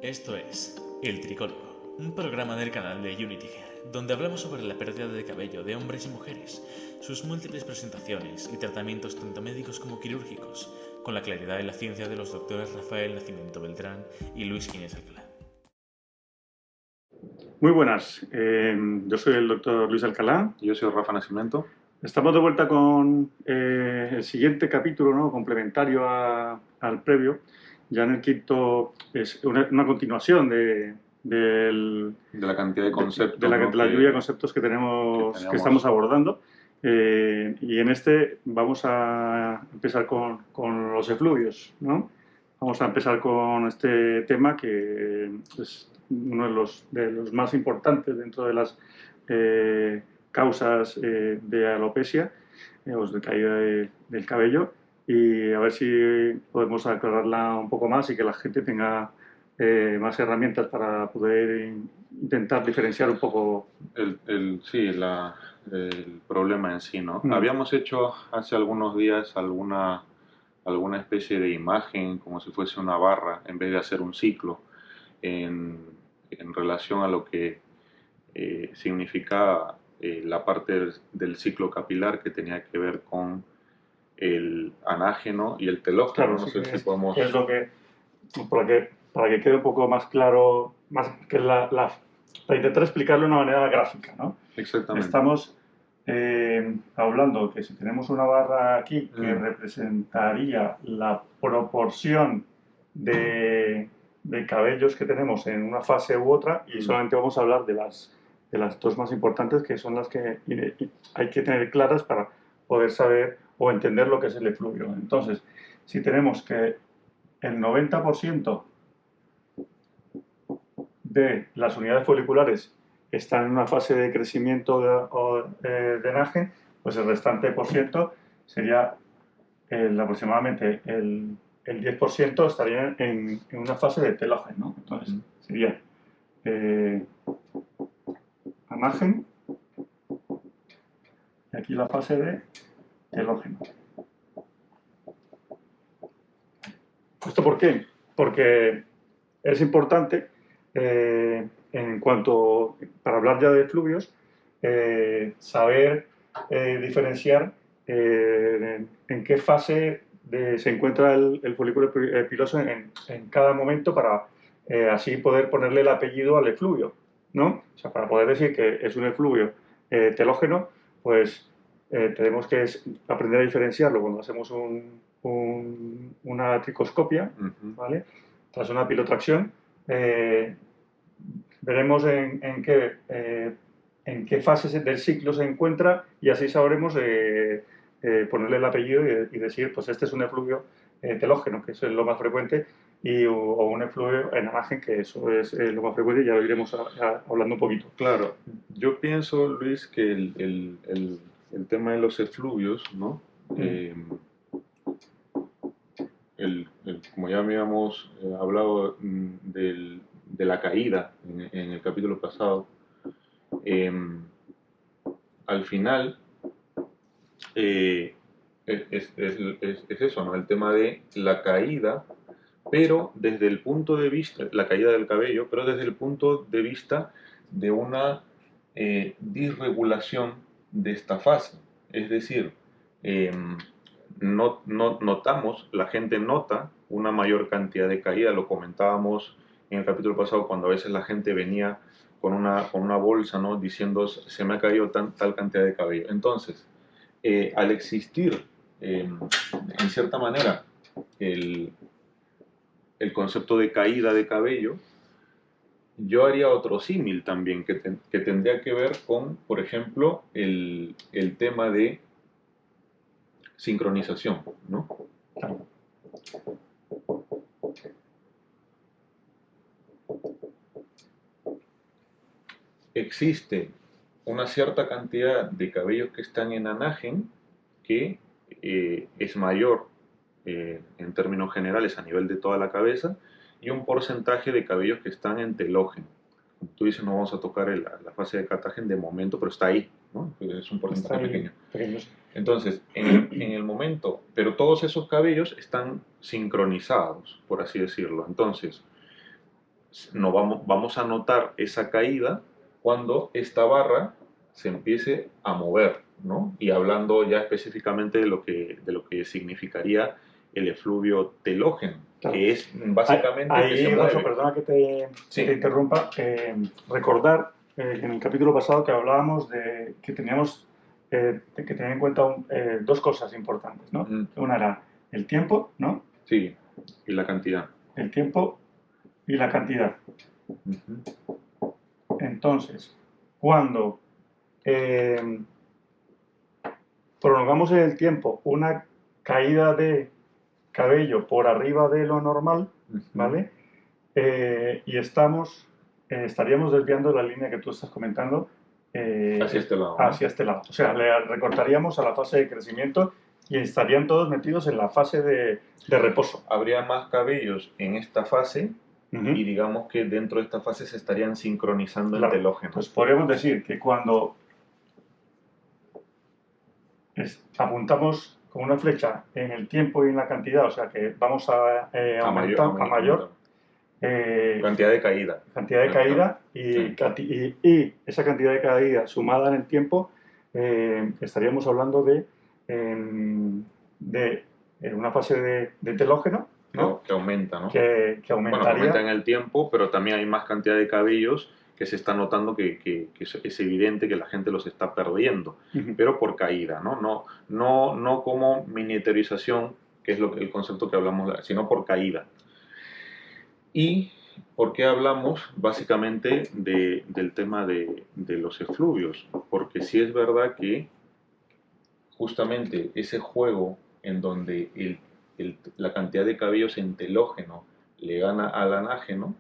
Esto es El Tricólogo, un programa del canal de Unity Hair, donde hablamos sobre la pérdida de cabello de hombres y mujeres, sus múltiples presentaciones y tratamientos tanto médicos como quirúrgicos, con la claridad y la ciencia de los doctores Rafael Nacimiento Beltrán y Luis Ginés Alcalá. Muy buenas, yo soy el doctor Luis Alcalá. Yo soy Rafa Nacimiento. Estamos de vuelta con el siguiente capítulo, ¿no? Complementario al previo. Ya en el quinto es una continuación de la cantidad de conceptos. De la lluvia de conceptos que estamos abordando. Y en este vamos a empezar con los efluvios, ¿no? Vamos a empezar con este tema que es uno de los más importantes dentro de las causas de alopecia o de caída del cabello, y a ver si podemos aclararla un poco más y que la gente tenga más herramientas para poder intentar diferenciar un poco el problema en sí, ¿no? Habíamos hecho hace algunos días alguna especie de imagen como si fuese una barra en vez de hacer un ciclo en relación a lo que significaba la parte del ciclo capilar que tenía que ver con el anágeno y el telógeno. Claro, no sé si podemos... Es lo que, para que quede un poco más claro, más que para intentar explicarlo de una manera gráfica, ¿no? Exactamente. Estamos hablando que si tenemos una barra aquí que representaría la proporción de cabellos que tenemos en una fase u otra, y solamente vamos a hablar de las dos más importantes, que son las que hay que tener claras para poder saber o entender lo que es el efluvio. Entonces, si tenemos que el 90% de las unidades foliculares están en una fase de crecimiento de enagen, pues el restante por ciento sería aproximadamente el 10% estaría en una fase de telógeno, ¿no? Entonces sería anágen y aquí la fase de telógeno. ¿Esto por qué? Porque es importante, para hablar ya de efluvios, saber diferenciar en qué fase se encuentra el folículo piloso en cada momento para así poder ponerle el apellido al efluvio, ¿no? O sea, para poder decir que es un efluvio telógeno, pues tenemos que aprender a diferenciarlo cuando hacemos una tricoscopia, ¿vale? Tras una pilotracción, veremos en qué fase del ciclo se encuentra, y así sabremos ponerle el apellido y decir, pues este es un efluvio telógeno, que eso es lo más frecuente, o un efluvio en anágen, que eso es lo más frecuente, y ya lo iremos hablando un poquito. Claro, yo pienso, Luis, que el tema de los efluvios, ¿no? Como ya habíamos hablado de la caída en el capítulo pasado, al final es eso, ¿no? El tema de la caída, pero desde el punto de vista, la caída del cabello, pero desde el punto de vista de una disregulación de esta fase. Es decir, notamos, la gente nota una mayor cantidad de caída. Lo comentábamos en el capítulo pasado, cuando a veces la gente venía con una bolsa, ¿no? Diciendo, se me ha caído tal cantidad de cabello. Entonces, al existir, en cierta manera, el concepto de caída de cabello, yo haría otro símil también que tendría que ver con, por ejemplo, el tema de sincronización, ¿no? Existe una cierta cantidad de cabellos que están en anágen que es mayor en términos generales a nivel de toda la cabeza, y un porcentaje de cabellos que están en telógeno. Como tú dices, no vamos a tocar la fase de catágen de momento, pero está ahí, ¿no? Es un porcentaje pequeño. Entonces, en el momento, pero todos esos cabellos están sincronizados, por así decirlo. Entonces, no vamos a notar esa caída cuando esta barra se empiece a mover, ¿no? Y hablando ya específicamente de lo que significaría el efluvio telógeno, Claro. que es básicamente ahí, que se Rafa, mueve. perdona que te Sí. interrumpa, recordar que en el capítulo pasado que hablábamos de que teníamos que tener en cuenta dos cosas importantes, ¿no? Una era el tiempo, ¿no? Sí, y la cantidad. El tiempo y la cantidad. Entonces, cuando prolongamos en el tiempo una caída de cabello por arriba de lo normal, ¿vale? Y estaríamos desviando la línea que tú estás comentando hacia este lado. Hacia este lado. O sea, le recortaríamos a la fase de crecimiento y estarían todos metidos en la fase de reposo. Habría más cabellos en esta fase y digamos que dentro de esta fase se estarían sincronizando el telógeno. Pues podríamos decir que cuando apuntamos con una flecha en el tiempo y en la cantidad, o sea que vamos a aumentar a mayor cantidad de caída. Cantidad de caída y esa cantidad de caída sumada en el tiempo, estaríamos hablando de una fase de telógeno, ¿no? Que aumenta, ¿no? Que aumentaría. Bueno, aumenta en el tiempo, pero también hay más cantidad de cabellos que se está notando que es evidente que la gente los está perdiendo, pero por caída, ¿no? No como miniaturización, que es el concepto que hablamos, sino por caída. ¿Y por qué hablamos básicamente del tema de los efluvios? Porque sí es verdad que justamente ese juego en donde la cantidad de cabellos en telógeno le gana al anágeno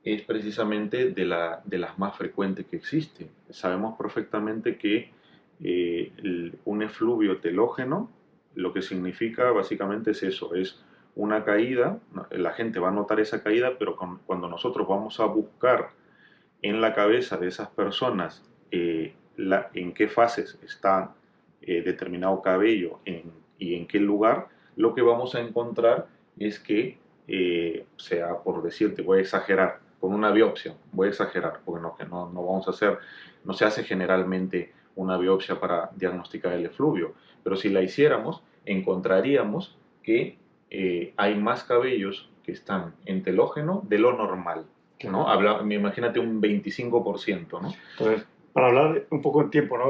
es precisamente de las más frecuentes que existe. Sabemos perfectamente que un efluvio telógeno lo que significa básicamente es eso, es una caída, la gente va a notar esa caída, pero cuando nosotros vamos a buscar en la cabeza de esas personas en qué fases está determinado cabello y en qué lugar, lo que vamos a encontrar es que, sea por decirte, voy a exagerar, con una biopsia, voy a exagerar, porque no vamos a hacer, no se hace generalmente una biopsia para diagnosticar el efluvio, pero si la hiciéramos, encontraríamos que hay más cabellos que están en telógeno de lo normal, ¿no? Imagínate un 25%, ¿no? Entonces, para hablar un poco en tiempo, ¿no?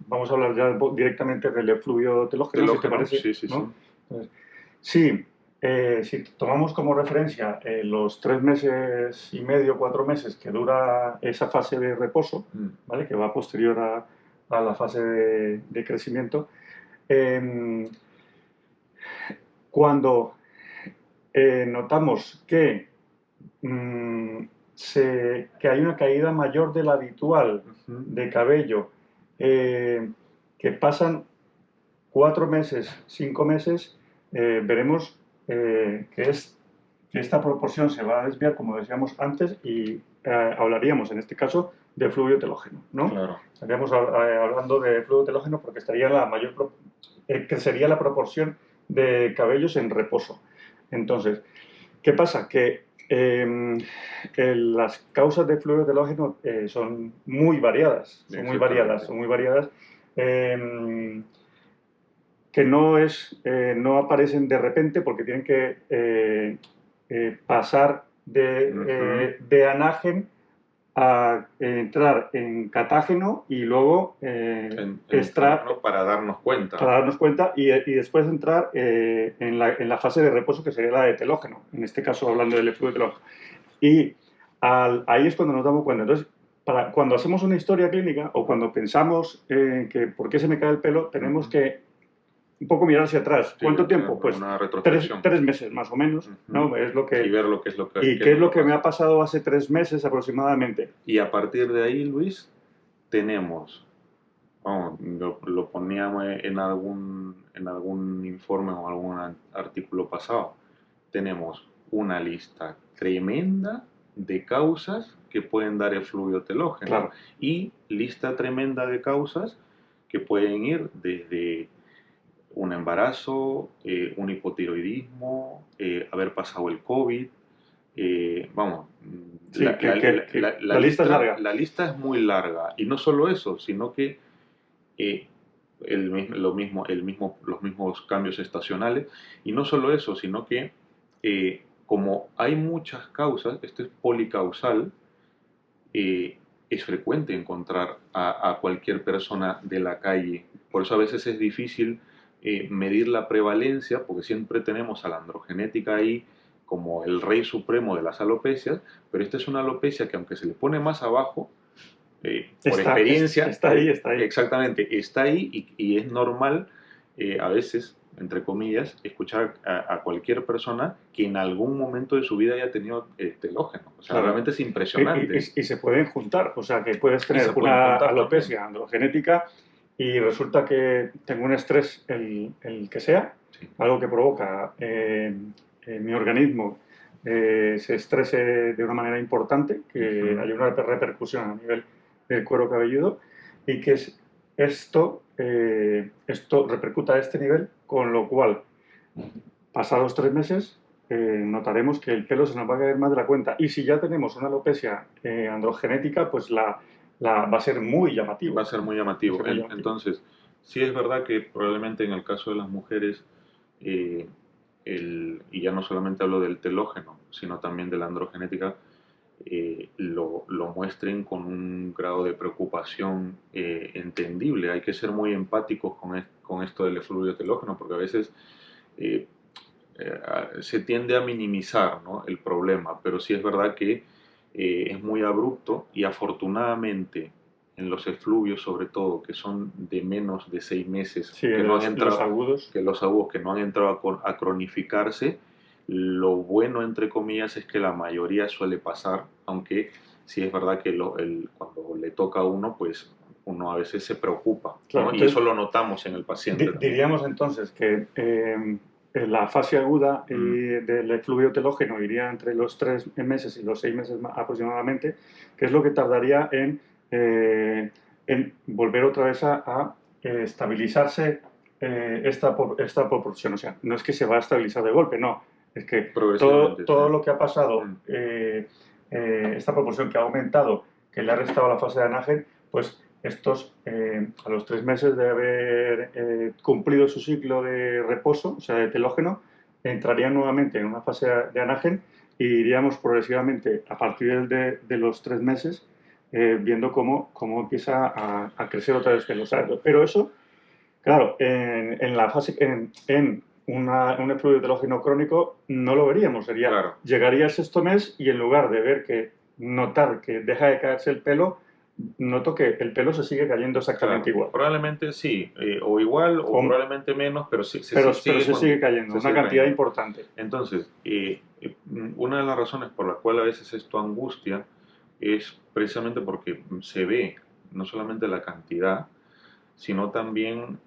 Vamos a hablar ya directamente del efluvio telógeno, si te parece. Sí, ¿no? Entonces, si tomamos como referencia los 3 meses y medio, 4 meses que dura esa fase de reposo, ¿vale? Que va posterior a la fase de crecimiento, cuando notamos que hay una caída mayor de la habitual de cabello, que pasan 4 meses, 5 meses, veremos que esta proporción se va a desviar, como decíamos antes, y hablaríamos en este caso de efluvio telógeno, ¿no? Claro. Estaríamos hablando de efluvio telógeno porque estaría crecería la proporción de cabellos en reposo. Entonces, ¿qué pasa? Que las causas de efluvio telógeno son muy variadas, que no aparecen de repente porque tienen que pasar de anágeno a entrar en catágeno y luego para darnos cuenta. Para darnos cuenta y después entrar en la fase de reposo, que sería la de telógeno, en este caso hablando del efluvio telógeno. Y ahí es cuando nos damos cuenta. Entonces, cuando hacemos una historia clínica o cuando pensamos que por qué se me cae el pelo, tenemos que un poco mirar hacia atrás. ¿Cuánto tiempo? Pues una retrospección. 3 meses más o menos, ¿no? Es lo que, y ver lo que es lo que y qué es lo que me ha pasado hace 3 meses aproximadamente. Y a partir de ahí, Luis, tenemos, lo poníamos en algún informe o algún artículo pasado, tenemos una lista tremenda de causas que pueden dar efluvio telógeno. Claro. Y lista tremenda de causas que pueden ir desde un embarazo, un hipotiroidismo, haber pasado el COVID, vamos, Sí, la lista es larga. la lista es muy larga. Y no solo eso, sino que eh, los mismos cambios estacionales. Y no solo eso, sino que como hay muchas causas, esto es policausal, es frecuente encontrar a cualquier persona de la calle. Por eso a veces es difícil medir la prevalencia, porque siempre tenemos a la androgenética ahí como el rey supremo de las alopecias, pero esta es una alopecia que aunque se le pone más abajo, por experiencia, está ahí, está ahí. exactamente, está ahí y es normal a veces, entre comillas, escuchar a cualquier persona que en algún momento de su vida haya tenido telógeno. O sea, Claro. realmente es impresionante. Y se pueden juntar, o sea, que puedes Y tener se pueden una juntar alopecia androgenética y resulta que tengo un estrés, el que sea, Sí. algo que provoca mi organismo se estrese de una manera importante, que Ujú. haya una repercusión a nivel del cuero cabelludo y que esto repercuta a este nivel, con lo cual, pasados 3 meses, notaremos que el pelo se nos va a caer más de la cuenta. Y si ya tenemos una alopecia androgenética, pues va a ser muy llamativo. Va a ser muy llamativo. Entonces, sí es verdad que probablemente en el caso de las mujeres, eh, y ya no solamente hablo del telógeno, sino también de la androgenética, lo muestren con un grado de preocupación entendible. Hay que ser muy empáticos con esto del efluvio telógeno, porque a veces eh, se tiende a minimizar, ¿no?, el problema, pero sí es verdad que es muy abrupto y afortunadamente en los efluvios, sobre todo, que son de menos de 6 meses, Sí, que no han entrado, los agudos. que los agudos que no han entrado a cronificarse, lo bueno, entre comillas, es que la mayoría suele pasar, aunque sí es verdad que cuando le toca a uno, pues uno a veces se preocupa, ¿no? Claro, Y entonces, eso lo notamos en el paciente también. diríamos entonces que la fase aguda del efluvio telógeno iría entre los 3 meses y los 6 meses aproximadamente, que es lo que tardaría en volver otra vez a estabilizarse esta proporción. O sea, no es que se va a estabilizar de golpe, no. Es que Progresivamente, todo sí. lo que ha pasado, esta proporción que ha aumentado, que le ha restado la fase de anagen, pues estos, a los 3 meses de haber cumplido su ciclo de reposo, o sea, de telógeno, entrarían nuevamente en una fase de anagen y iríamos progresivamente a partir de los 3 meses viendo cómo empieza a crecer otra vez el pelo. Pero eso, claro, en la fase, en un efluvio telógeno crónico no lo veríamos. Claro. Llegaría el sexto mes y en lugar de notar que deja de caerse el pelo, noto que el pelo se sigue cayendo exactamente igual. Probablemente sí, o igual, o probablemente menos, pero sí, se sigue cayendo, una cantidad importante. Entonces, una de las razones por la cual a veces esto angustia es precisamente porque se ve no solamente la cantidad, sino también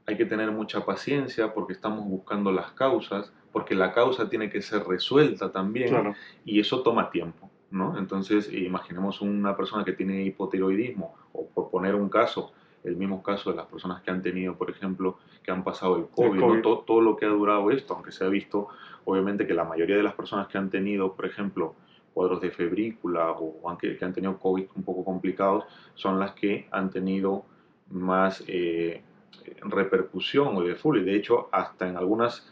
hay que tener mucha paciencia porque estamos buscando las causas, porque la causa tiene que ser resuelta también, Claro. y eso toma tiempo, ¿no? Entonces, imaginemos una persona que tiene hipotiroidismo, o por poner un caso, el mismo caso de las personas que han tenido, por ejemplo, que han pasado el COVID, ¿no? Todo lo que ha durado esto, aunque se ha visto, obviamente, que la mayoría de las personas que han tenido, por ejemplo, cuadros de febrícula o que han tenido COVID un poco complicados, son las que han tenido más repercusión o de flujo. De hecho, hasta en algunos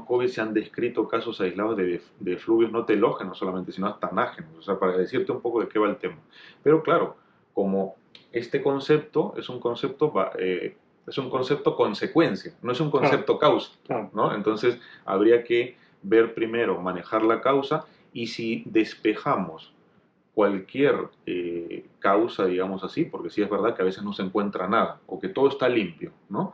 COVID se han descrito casos aislados de fluvios no telógenos solamente, sino hasta anágenos. O sea, para decirte un poco de qué va el tema. Pero claro, como este concepto es un concepto consecuencia, no es un concepto causa, ¿no? Entonces, habría que ver primero, manejar la causa, y si despejamos cualquier causa, digamos así, porque sí es verdad que a veces no se encuentra nada, o que todo está limpio, ¿no?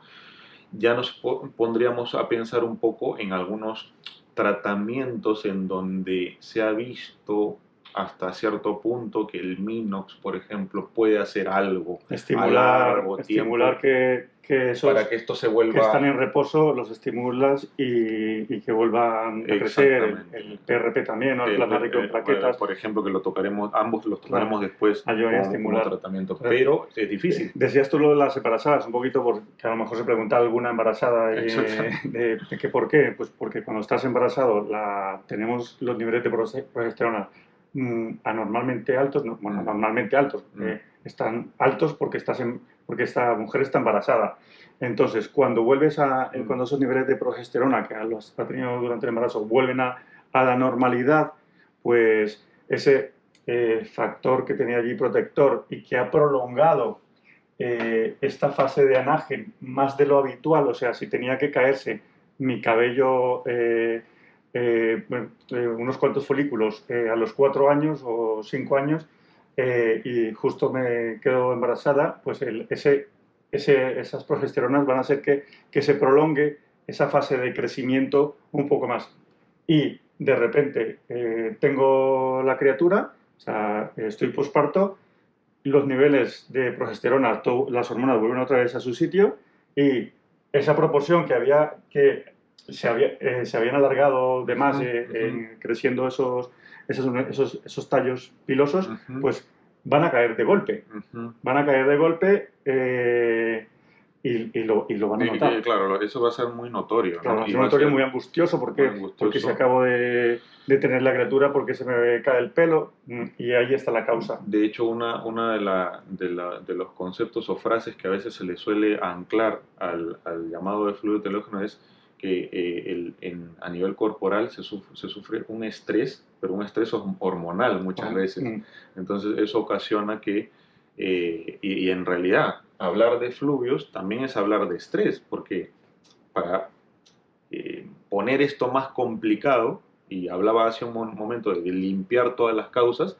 Ya nos pondríamos a pensar un poco en algunos tratamientos en donde se ha visto hasta cierto punto que el Minox, por ejemplo, puede hacer algo a Estimular, largo estimular tiempo que esos para que esto se que están vuelva en reposo los estimulas y que vuelvan a crecer. exactamente. El PRP también, ¿no? El plasma rico en plaquetas. Por ejemplo, que lo tocaremos, ambos los tocaremos Claro, después ayudan a como estimular. tratamiento, Entonces, pero es difícil. decías tú lo de las embarazadas, un poquito porque a lo mejor se pregunta alguna embarazada Exactamente. de que por qué. Pues porque cuando estás embarazado tenemos los niveles de progesterona anormalmente altos, bueno, normalmente altos, están altos porque porque esta mujer está embarazada. Entonces, cuando cuando esos niveles de progesterona que los ha tenido durante el embarazo vuelven a la normalidad, pues ese factor que tenía allí protector y que ha prolongado esta fase de anagen más de lo habitual, o sea, si tenía que caerse mi cabello unos cuantos folículos a los 4 años o 5 años y justo me quedo embarazada, pues esas progesteronas van a hacer que se prolongue esa fase de crecimiento un poco más. Y de repente tengo la criatura, o sea, estoy posparto, los niveles de progesterona, las hormonas vuelven otra vez a su sitio y esa proporción que se habían alargado de más creciendo esos tallos pilosos, pues van a caer de golpe. Van a caer de golpe y lo van a notar. Claro, eso va a ser muy notorio. Claro, ¿no? es un notorio muy angustioso porque si acabo de tener la criatura, porque se me cae el pelo y ahí está la causa. De hecho, una de los conceptos o frases que a veces se le suele anclar al llamado de fluido telógeno es que a nivel corporal se sufre un estrés, pero un estrés hormonal muchas veces. Entonces eso ocasiona que, y en realidad, hablar de fluvios también es hablar de estrés, porque para poner esto más complicado, y hablaba hace un momento de limpiar todas las causas,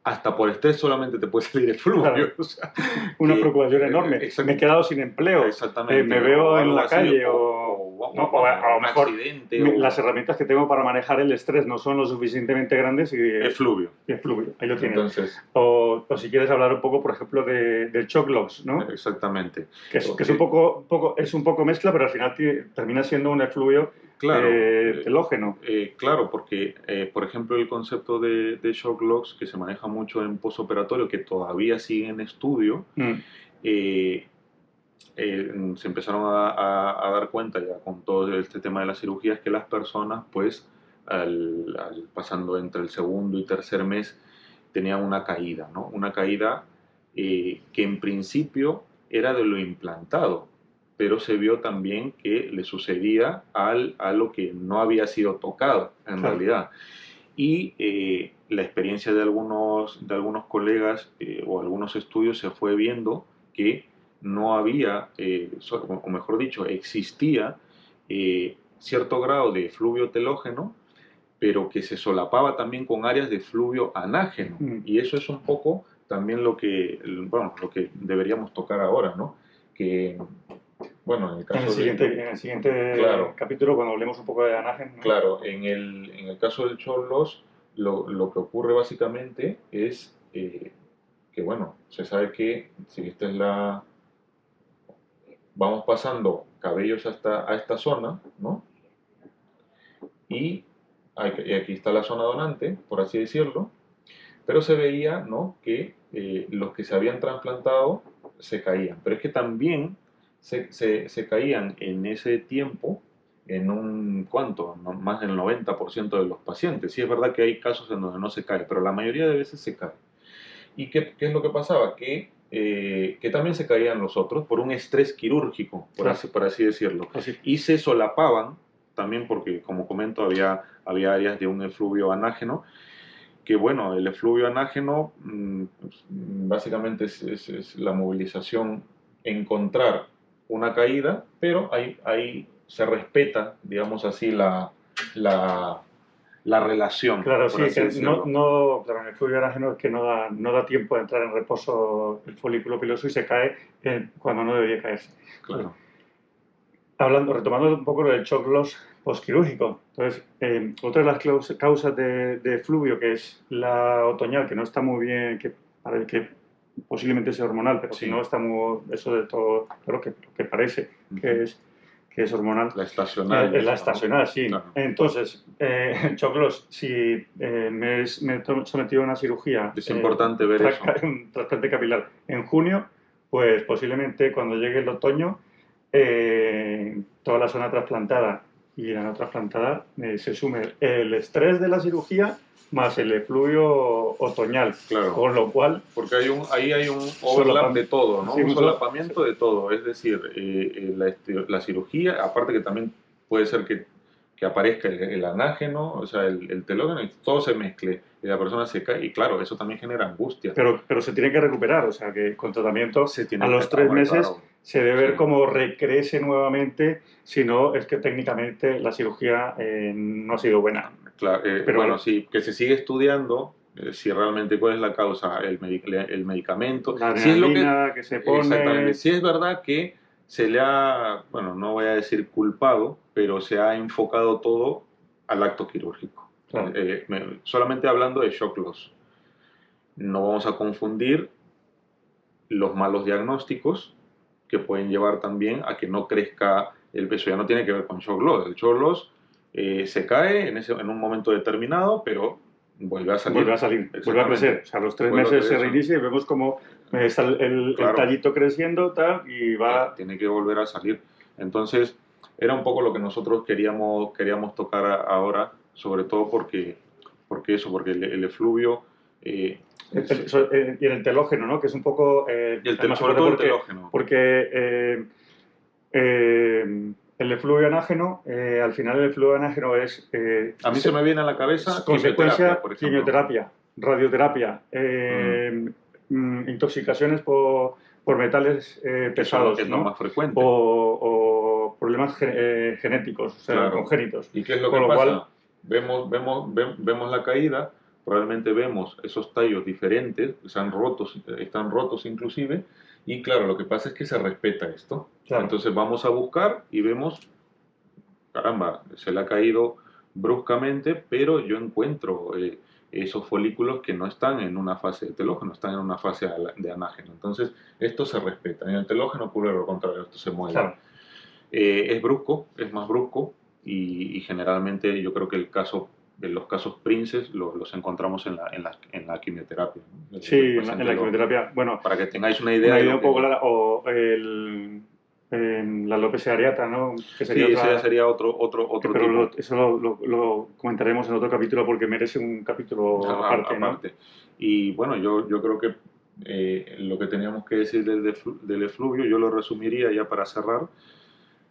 hasta por estrés solamente te puede salir el fluvio. Claro. O sea, una preocupación enorme. Me he quedado sin empleo. Exactamente. Me veo en la así, calle a lo mejor accidente. Las herramientas que tengo para manejar el estrés no son lo suficientemente grandes y es fluvio. Es fluvio, ahí lo tienes. Entonces, o si quieres hablar un poco, por ejemplo, del shock loss, ¿no? Exactamente. Que es un poco mezcla, pero al final termina siendo un efluvio telógeno. Claro, porque, por ejemplo, el concepto de shock loss que se maneja mucho en posoperatorio, que todavía sigue en estudio, se empezaron a dar cuenta ya con todo este tema de las cirugías que las personas, pues, pasando entre el segundo y tercer mes, tenían una caída, ¿no? Una caída que en principio era de lo implantado, pero se vio también que le sucedía a lo que no había sido tocado en realidad. Y la experiencia de algunos colegas o algunos estudios se fue viendo que no había, o mejor dicho, existía cierto grado de fluvio telógeno, pero que se solapaba también con áreas de fluvio anágeno. Y eso es un poco también lo que deberíamos tocar ahora, ¿no? Que, bueno, en el caso en el siguiente capítulo, cuando hablemos un poco de anágeno, ¿no? Claro, en el caso del shock loss, lo que ocurre básicamente es que, bueno, se sabe que si esta es vamos pasando cabellos a esta zona, ¿no? Y aquí está la zona donante, por así decirlo, pero se veía, ¿no?, que los que se habían trasplantado se caían, pero es que también se caían en ese tiempo en ¿cuánto? Más del 90% de los pacientes. Sí es verdad que hay casos en donde no se cae, pero la mayoría de veces se cae. ¿Y qué es lo que pasaba? Que también se caían los otros por un estrés quirúrgico, por así decirlo. Y se solapaban también porque, como comento, había áreas de un efluvio anágeno, que bueno, el efluvio anágeno básicamente es la movilización, encontrar una caída, pero ahí se respeta, digamos así, la relación. Claro, sí, que claro, en el fluvio anágeno es que no da tiempo de entrar en reposo el folículo piloso y se cae cuando no debería caerse. Claro. Retomando un poco lo del shock loss, posquirúrgico. Entonces, otra de las causas de fluvio, que es la otoñal, que no está muy bien, que posiblemente sea hormonal, pero Sí. si no está muy, eso de todo, lo que parece que es hormonal. La estacional. La estacional, sí. Claro. Entonces, Choclos, si me he sometido a una cirugía, Es importante ver eso. un trasplante capilar en junio, pues posiblemente cuando llegue el otoño, toda la zona trasplantada y la no trasplantada se sume el estrés de la cirugía más el efluvio otoñal. Claro. Con lo cual... Porque ahí hay un overlap de todo, ¿no? Sí, un solapamiento de todo. Es decir, la cirugía, aparte que también puede ser que aparezca el anágeno, o sea, el telógeno, y todo se mezcle, y la persona se cae, y claro, eso también genera angustia. Pero se tiene que recuperar, o sea, que con tratamiento a los 3 meses claro, se debe ver cómo recrece nuevamente, si no es que técnicamente la cirugía no ha sido buena. Claro, pero bueno, sí, que se sigue estudiando si realmente cuál es la causa, el medicamento. La si es lo que se pone... Exactamente, si es verdad que se le ha, bueno, no voy a decir culpado, pero se ha enfocado todo al acto quirúrgico. Claro. Solamente hablando de shock loss. No vamos a confundir los malos diagnósticos que pueden llevar también a que no crezca el peso. Ya no tiene que ver con shock loss. El shock loss se cae en un momento determinado, pero vuelve a salir. Vuelve a crecer. O sea, a los 3 meses se reinicia y vemos cómo está el tallito creciendo y va... Tiene que volver a salir. Entonces, era un poco lo que nosotros queríamos tocar ahora, sobre todo porque el efluvio... y en el telógeno, ¿no? Que es un poco... sobre todo el telógeno. Porque el efluvio anágeno, al final el efluvio anágeno es... a mí se me viene a la cabeza consecuencia, quimioterapia, radioterapia, intoxicaciones por metales pesados, que es ¿no? lo más frecuente. O problemas genéticos, o sea, claro. congénitos. ¿Y qué es lo que pasa? Vemos la caída, probablemente vemos esos tallos diferentes, están rotos inclusive, y claro, lo que pasa es que se respeta esto. Claro. Entonces vamos a buscar y vemos, caramba, se le ha caído bruscamente, pero yo encuentro esos folículos que no están en una fase de telógeno, están en una fase de anágeno. Entonces, esto se respeta. En el telógeno ocurre lo contrario, esto se mueve. Claro. Es brusco, es más brusco, y generalmente yo creo que los casos princes los encontramos en la quimioterapia, ¿no? Sí, en la quimioterapia. Bueno, para que tengáis una idea. Un poco clara, o la alopecia areata, ¿no? Que sería sí, ese sería otro pero tipo. Eso lo comentaremos en otro capítulo porque merece un capítulo aparte, ¿no? Y bueno, yo creo que lo que teníamos que decir del efluvio, yo lo resumiría ya para cerrar.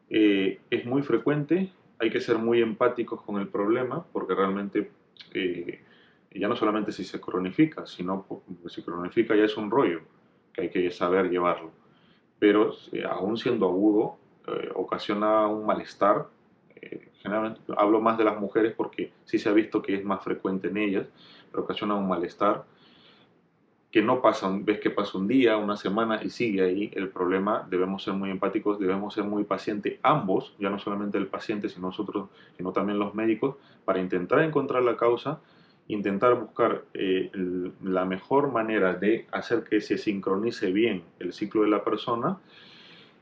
Es muy frecuente, hay que ser muy empáticos con el problema, porque realmente ya no solamente si se cronifica, sino si cronifica ya es un rollo que hay que saber llevarlo. Pero aún siendo agudo, ocasiona un malestar. Generalmente hablo más de las mujeres porque sí se ha visto que es más frecuente en ellas, pero ocasiona un malestar que no pasa, ves que pasa un día, una semana y sigue ahí el problema. Debemos ser muy empáticos, debemos ser muy pacientes ambos, ya no solamente el paciente, sino nosotros, sino también los médicos, para intentar encontrar la causa, intentar buscar la mejor manera de hacer que se sincronice bien el ciclo de la persona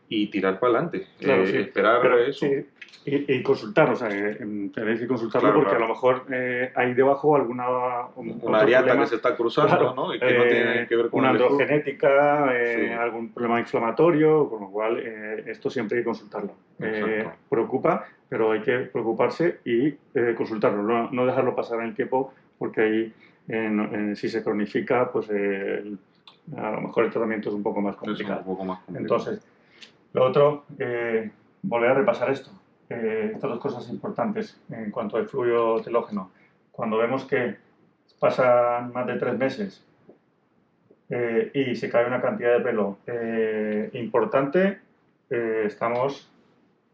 y tirar para adelante. Claro, sí. Esperar eso. Sí. Y consultar, o sea, tenéis que consultarlo, claro, porque claro. A lo mejor hay debajo una ariata que se está cruzando, claro, ¿no? Y que no tiene que ver con una androgenética, sí. Algún problema inflamatorio, con lo cual esto siempre hay que consultarlo. Preocupa, pero hay que preocuparse y consultarlo, no dejarlo pasar en el tiempo, porque ahí si se cronifica, pues a lo mejor el tratamiento es un poco más complicado. Entonces, lo otro, volver a repasar esto. Estas dos cosas importantes en cuanto al fluido telógeno. Cuando vemos que pasan más de 3 meses y se cae una cantidad de pelo importante, estamos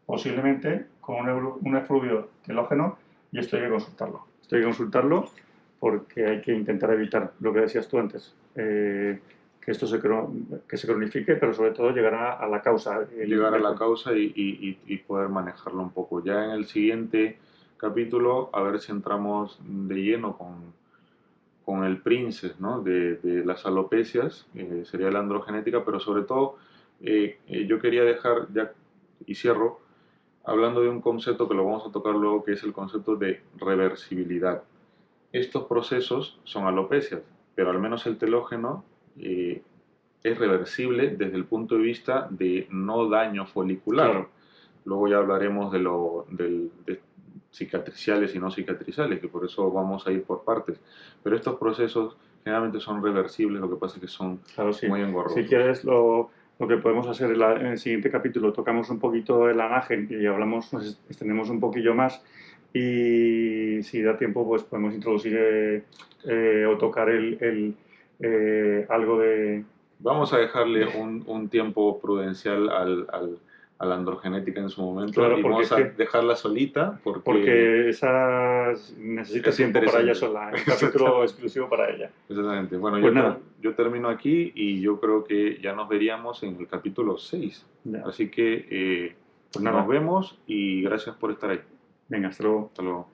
posiblemente con un efluvio telógeno y esto hay que consultarlo. Esto hay que consultarlo porque hay que intentar evitar lo que decías tú antes. que esto que se cronifique, pero sobre todo llegar a la causa. Llegar a la causa y poder manejarlo un poco. Ya en el siguiente capítulo, a ver si entramos de lleno con el princes, ¿no? de las alopecias, sería la androgenética, pero sobre todo yo quería dejar, ya y cierro, hablando de un concepto que lo vamos a tocar luego, que es el concepto de reversibilidad. Estos procesos son alopecias, pero al menos el telógeno es reversible desde el punto de vista de no daño folicular. Claro. Luego ya hablaremos de cicatriciales y no cicatrizales, que por eso vamos a ir por partes. Pero estos procesos generalmente son reversibles, lo que pasa es que son muy engorrosos. Si quieres, lo que podemos hacer en el siguiente capítulo, tocamos un poquito el anagen y hablamos, nos extendemos un poquillo más, y si da tiempo, pues podemos introducir o tocar algo de... Vamos a dejarle un tiempo prudencial a la androgenética en su momento, Claro, y vamos a dejarla solita porque esa necesita tiempo para ella sola, un capítulo exclusivo para ella. Exactamente. Bueno, pues yo termino aquí y yo creo que ya nos veríamos en el capítulo 6. Ya. Así que nos vemos y gracias por estar ahí. Venga, hasta luego. Hasta luego.